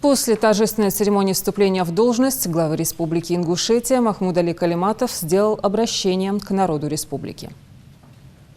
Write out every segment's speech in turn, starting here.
После торжественной церемонии вступления в должность главы Республики Ингушетия Махмуд Али Калиматов сделал обращение к народу республики.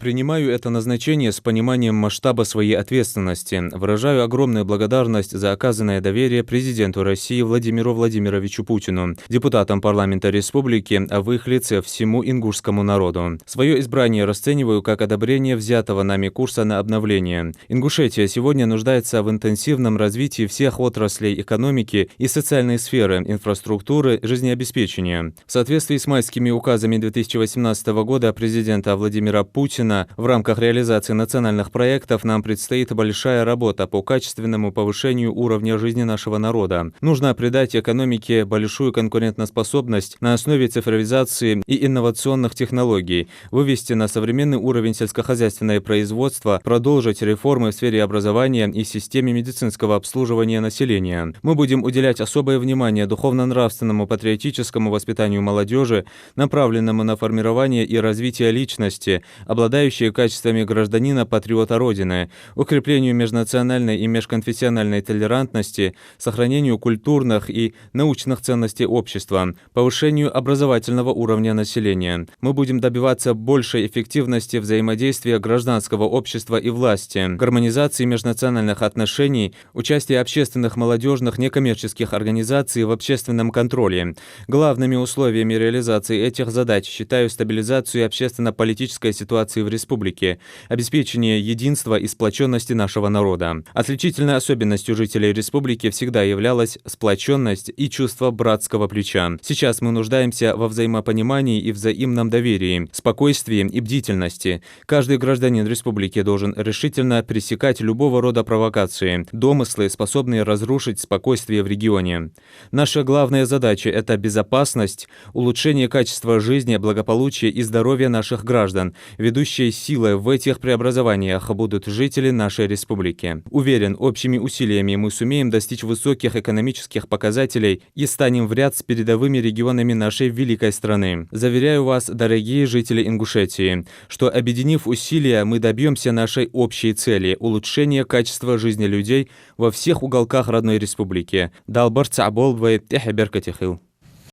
Принимаю это назначение с пониманием масштаба своей ответственности. Выражаю огромную благодарность за оказанное доверие президенту России Владимиру Владимировичу Путину, депутатам парламента республики, а в их лице всему ингушскому народу. Свое избрание расцениваю как одобрение взятого нами курса на обновление. Ингушетия сегодня нуждается в интенсивном развитии всех отраслей экономики и социальной сферы, инфраструктуры, жизнеобеспечения. В соответствии с майскими указами 2018 года президента Владимира Путина в рамках реализации национальных проектов нам предстоит большая работа по качественному повышению уровня жизни нашего народа. Нужно придать экономике большую конкурентоспособность на основе цифровизации и инновационных технологий, вывести на современный уровень сельскохозяйственное производство, продолжить реформы в сфере образования и системе медицинского обслуживания населения. Мы будем уделять особое внимание духовно-нравственному патриотическому воспитанию молодежи, направленному на формирование и развитие личности, обладающие качествами гражданина-патриота Родины, укреплению межнациональной и межконфессиональной толерантности, сохранению культурных и научных ценностей общества, повышению образовательного уровня населения. Мы будем добиваться большей эффективности взаимодействия гражданского общества и власти, гармонизации межнациональных отношений, участия общественных, молодежных, некоммерческих организаций в общественном контроле. Главными условиями реализации этих задач считаю стабилизацию общественно-политической ситуации в республике, обеспечение единства и сплоченности нашего народа. Отличительной особенностью жителей республики всегда являлась сплоченность и чувство братского плеча. Сейчас мы нуждаемся во взаимопонимании и взаимном доверии, спокойствии и бдительности. Каждый гражданин республики должен решительно пресекать любого рода провокации, домыслы, способные разрушить спокойствие в регионе. Наша главная задача – это безопасность, улучшение качества жизни, благополучия и здоровья наших граждан, ведущие силой в этих преобразованиях будут жители нашей республики. Уверен, общими усилиями мы сумеем достичь высоких экономических показателей и станем в ряд с передовыми регионами нашей великой страны. Заверяю вас, дорогие жители Ингушетии, что, объединив усилия, мы добьемся нашей общей цели – улучшения качества жизни людей во всех уголках родной республики. Далбар Цаболбай, Техеберкатихил.